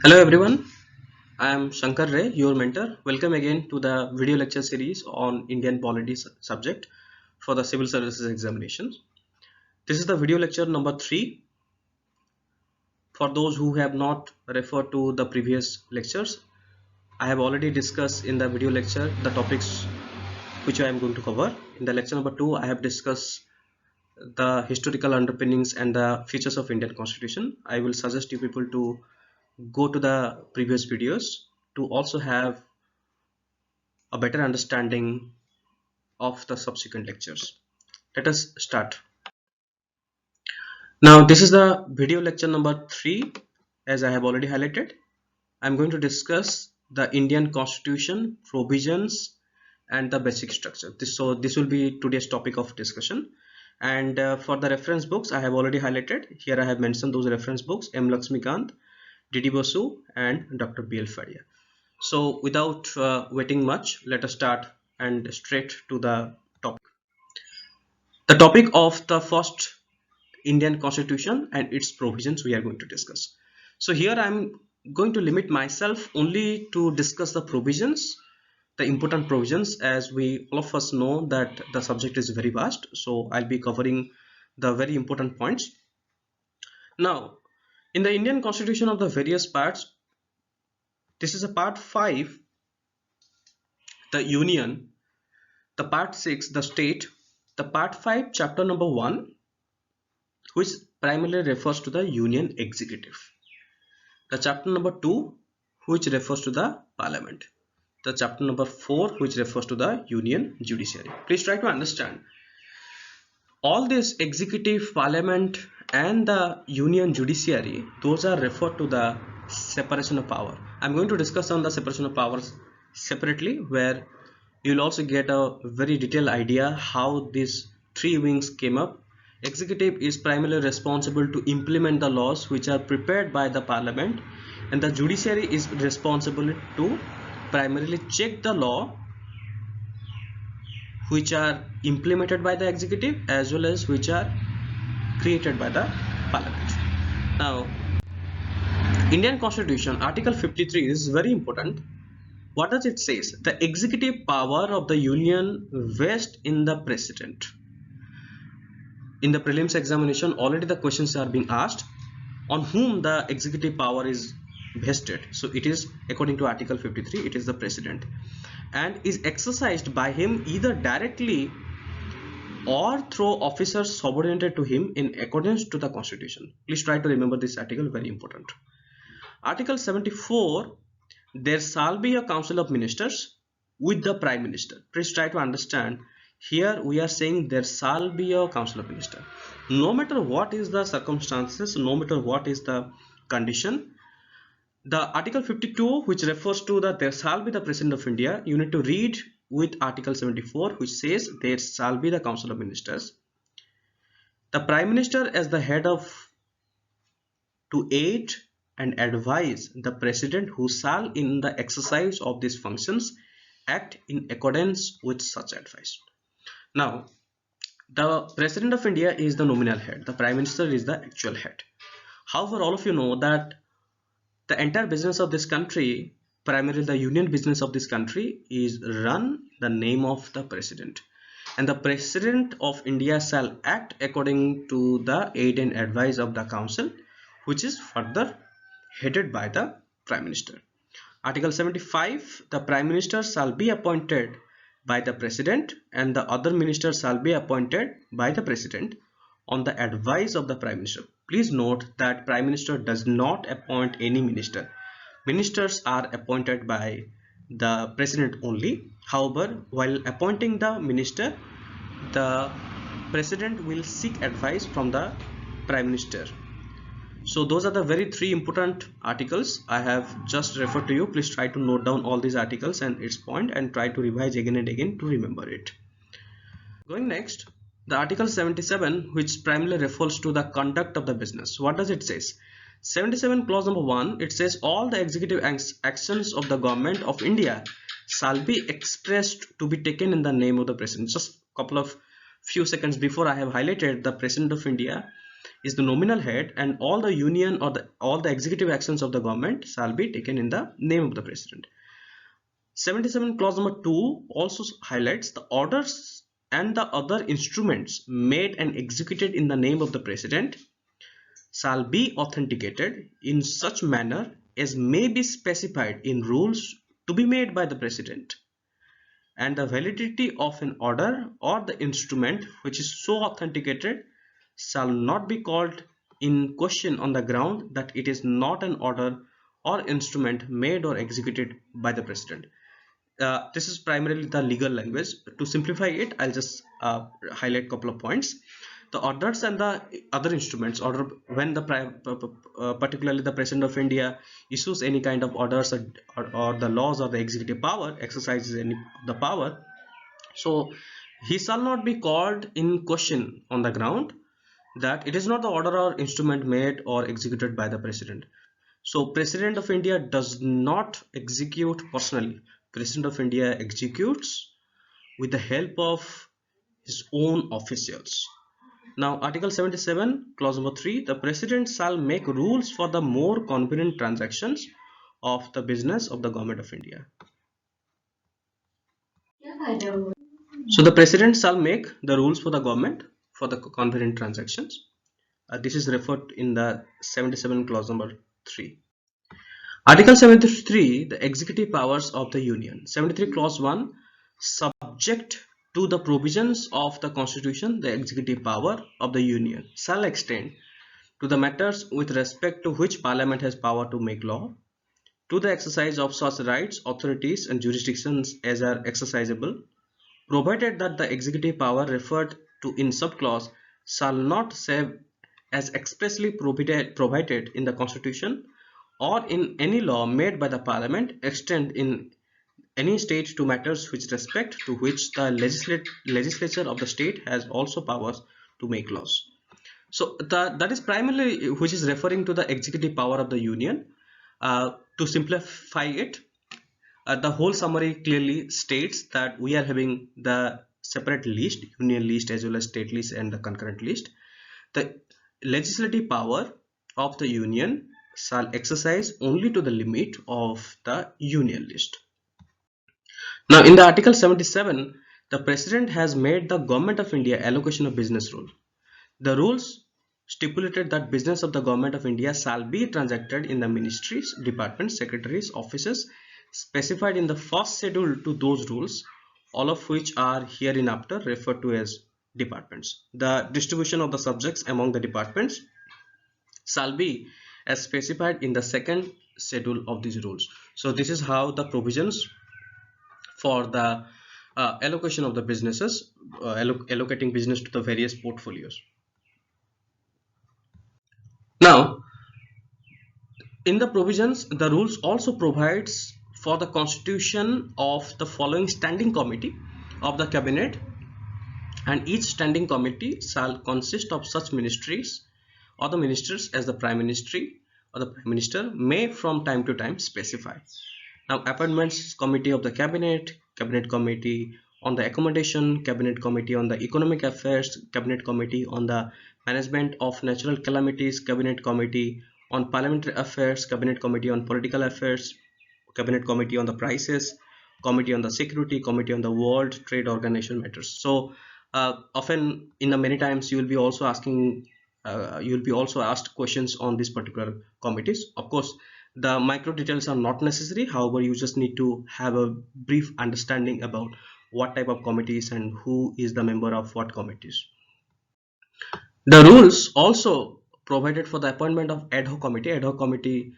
Hello everyone, I am Shankar Ray, your mentor. Welcome again to the video lecture series on Indian polity subject for the civil services examination. This is the video lecture number 3. For those who have not referred to the previous lectures, I have already discussed in the video lecture the topics which I am going to cover. In the lecture number 2, I have discussed the historical underpinnings and the features of Indian Constitution. I will suggest you people to go to the previous videos to also have a better understanding of the subsequent lectures. Let us start. Now this is the video lecture number 3. As I have already highlighted, I am going to discuss the Indian Constitution, provisions and the basic structure. This will be today's topic of discussion. And for the reference books, I have already highlighted. Here I have mentioned those reference books: M. Lakshmikant, D.D. Basu and Dr. B.L. Faria. So without waiting much, let us start and straight to the topic. The topic of the first Indian Constitution and its provisions we are going to discuss. So here I am going to limit myself only to discuss the provisions, the important provisions, as we all of us know that the subject is very vast. So I'll be covering the very important points. Now, in the Indian Constitution of the various parts, this is a part 5, the Union, the part 6, the state, the part 5, chapter number 1, which primarily refers to the Union Executive. The chapter number 2, which refers to the Parliament. The chapter number 4, which refers to the Union Judiciary. Please try to understand. All this executive, Parliament and the Union Judiciary, those are referred to the separation of power. I'm going to discuss on the separation of powers separately, where you'll also get a very detailed idea how these three wings came up. Executive is primarily responsible to implement the laws which are prepared by the Parliament, and the judiciary is responsible to primarily check the law which are implemented by the executive as well as which are created by the Parliament. Now, Indian Constitution, Article 53 is very important. What does it say? The executive power of the Union vests in the President. In the prelims examination, already the questions are being asked on whom the executive power is vested. So it is, according to Article 53, it is the President, and is exercised by him either directly or through officers subordinated to him in accordance to the Constitution. Please try to remember this article, very important. Article 74, there shall be a council of ministers with the Prime Minister. Please try to understand. Here we are saying there shall be a council of minister. No matter what is the circumstances, no matter what is the condition, the Article 52, which refers to that there shall be the President of India, you need to read with Article 74, which says there shall be the council of ministers. The Prime Minister as the head of to aid and advise the President, who shall in the exercise of these functions act in accordance with such advice. Now, the President of India is the nominal head. The Prime Minister is the actual head. However, all of you know that the entire business of this country, primarily the union business of this country, is run the name of the President. And the President of India shall act according to the aid and advice of the Council, which is further headed by the Prime Minister. Article 75, the Prime Minister shall be appointed by the President and the other ministers shall be appointed by the President on the advice of the Prime Minister. Please note that Prime Minister does not appoint any minister. Ministers are appointed by the President only. However, while appointing the minister, the President will seek advice from the Prime Minister. So those are the very three important articles I have just referred to you. Please try to note down all these articles and its point and try to revise again and again to remember it. Going next, the Article 77, which primarily refers to the conduct of the business. What does it say? 77 clause number 1, it says all the executive actions of the government of India shall be expressed to be taken in the name of the President. Just a couple of few seconds before I have highlighted the President of India is the nominal head, and all the union or all the executive actions of the government shall be taken in the name of the president. 77 clause number 2 also highlights the orders and the other instruments made and executed in the name of the president shall be authenticated in such manner as may be specified in rules to be made by the president, and the validity of an order or the instrument which is so authenticated shall not be called in question on the ground that it is not an order or instrument made or executed by the president. This is primarily the legal language. To simplify it, I'll just highlight a couple of points. The orders and the other instruments, or when the particularly the President of India issues any kind of orders or the laws or the executive power, exercises any of the power, so he shall not be called in question on the ground that it is not the order or instrument made or executed by the president. So President of India does not execute personally. President of India executes with the help of his own officials. Now, Article 77, Clause number 3, the President shall make rules for the more convenient transactions of the business of the Government of India. So, the President shall make the rules for the government for the convenient transactions. This is referred in the 77 Clause number 3. Article 73, the executive powers of the Union. 73 Clause 1, subject to the provisions of the Constitution, the executive power of the Union shall extend to the matters with respect to which Parliament has power to make law, to the exercise of such rights, authorities and jurisdictions as are exercisable, provided that the executive power referred to in subclause shall not save as expressly provided in the Constitution or in any law made by the Parliament extend in any state to matters with respect to which the legislature of the state has also powers to make laws. So that is primarily which is referring to the executive power of the Union. To simplify it, the whole summary clearly states that we are having the separate list, union list as well as state list and the concurrent list. The legislative power of the Union shall exercise only to the limit of the union list. Now, in the Article 77, the President has made the Government of India allocation of business rule. The rules stipulated that business of the Government of India shall be transacted in the ministries, departments, secretaries, offices specified in the first schedule to those rules, all of which are hereinafter referred to as departments. The distribution of the subjects among the departments shall be as specified in the second schedule of these rules. So this is how the provisions for the allocation of the businesses, allocating business to the various portfolios. Now, in the provisions, the rules also provides for the constitution of the following standing committee of the cabinet, and each standing committee shall consist of such ministries or the ministers as the prime ministry or the prime minister may from time to time specify. Now, appointments committee of the cabinet, cabinet committee on the accommodation, cabinet committee on the economic affairs, cabinet committee on the management of natural calamities, cabinet committee on parliamentary affairs, cabinet committee on political affairs, cabinet committee on the prices, committee on the security, committee on the World Trade Organization matters. So often in the many times you will be also asking you will be also asked questions on these particular committees. Of course, the micro details are not necessary. However, you just need to have a brief understanding about what type of committees and who is the member of what committees. The rules also provided for the appointment of ad hoc committee. Ad hoc committee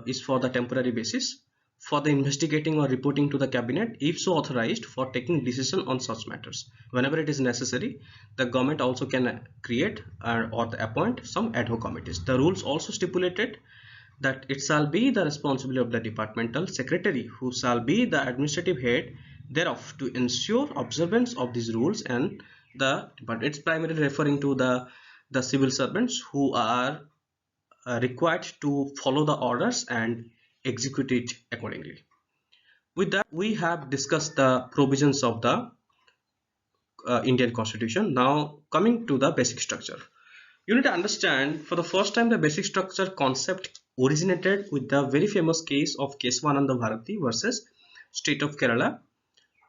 is for the temporary basis for the investigating or reporting to the cabinet if so authorized for taking decision on such matters. Whenever it is necessary, the government also can create or appoint some ad hoc committees. The rules also stipulated that it shall be the responsibility of the departmental secretary who shall be the administrative head thereof to ensure observance of these rules, and but it's primarily referring to the civil servants who are required to follow the orders and execute it accordingly. With that, we have discussed the provisions of the Indian Constitution. Now coming to the basic structure. You need to understand, for the first time the basic structure concept originated with the very famous case of Kesavananda Bharati versus State of Kerala,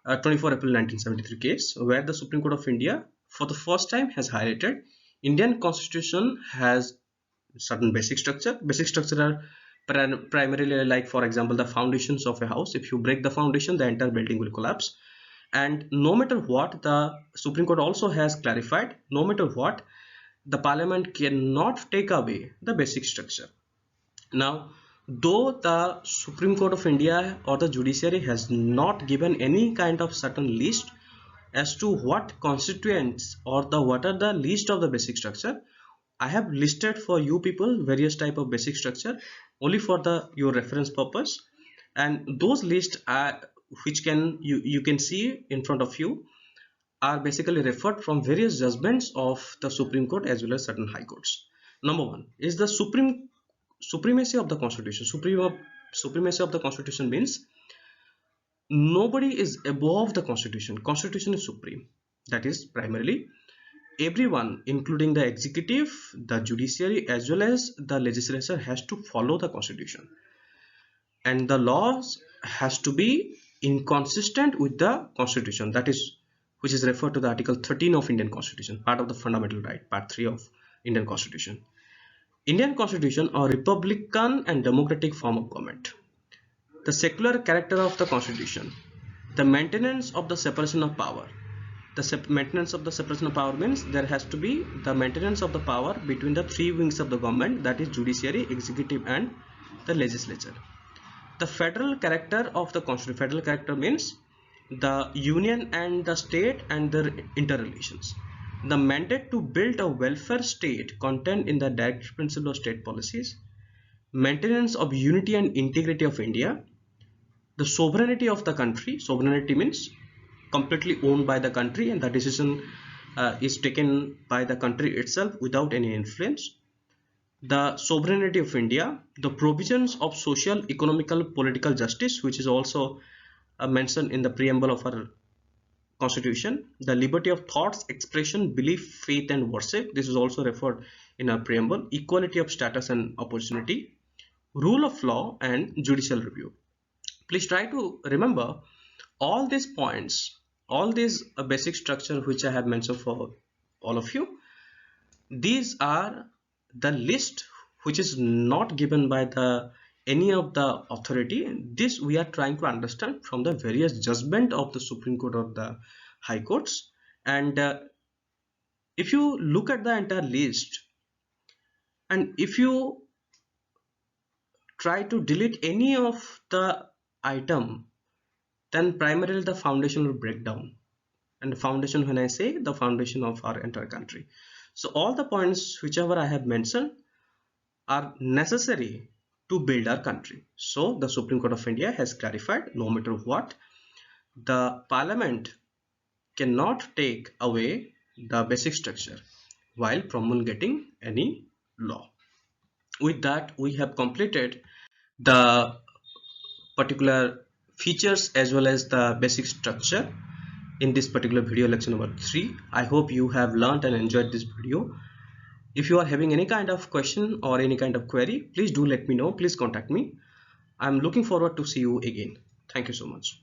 24 April 1973 case, where the Supreme Court of India for the first time has highlighted Indian constitution has certain basic structure. Basic structure are primarily, like for example, the foundations of a house. If you break the foundation, the entire building will collapse. And no matter what, the Supreme Court also has clarified, no matter what, the parliament cannot take away the basic structure. Now, though the Supreme Court of India or the judiciary has not given any kind of certain list as to what constituents or the what are the list of the basic structure, I have listed for you people various type of basic structure only for the your reference purpose, and those lists are which can you can see in front of you are basically referred from various judgments of the Supreme Court as well as certain high courts. Number one is the supremacy of the constitution. Supremacy of the constitution means nobody is above the constitution. Constitution is supreme. That is primarily everyone, including the executive, the judiciary as well as the legislature, has to follow the constitution, and the laws has to be inconsistent with the constitution, that is which is referred to the article 13 of Indian constitution, part of the fundamental right, part 3 of Indian constitution. Indian constitution a republican and democratic form of government. The secular character of the constitution, the maintenance of the separation of power. The maintenance of the separation of power means there has to be the maintenance of the power between the three wings of the government, that is judiciary, executive and the legislature. The federal character of the constitution. Federal character means the union and the state and their interrelations. The mandate to build a welfare state contained in the direct principle of state policies. Maintenance of unity and integrity of India. The sovereignty of the country. Sovereignty means completely owned by the country, and the decision is taken by the country itself without any influence. The sovereignty of India, the provisions of social, economical, political justice, which is also mentioned in the preamble of our constitution. The liberty of thoughts, expression, belief, faith and worship, this is also referred in our preamble. Equality of status and opportunity, rule of law and judicial review. Please try to remember all these points, all these basic structure which I have mentioned for all of you. These are the list which is not given by the any of the authority. This we are trying to understand from the various judgment of the Supreme Court or the high courts. And if you look at the entire list and if you try to delete any of the item, then primarily the foundation will break down. And the foundation, when I say the foundation of our entire country, so all the points whichever I have mentioned are necessary to build our country. So the Supreme Court of India has clarified, no matter what, the parliament cannot take away the basic structure while promulgating any law. With that, we have completed the particular features as well as the basic structure in this particular video lecture number 3. I hope you have learned and enjoyed this video. If you are having any kind of question or any kind of query, please do let me know. Please contact me. I'm looking forward to see you again. Thank you so much.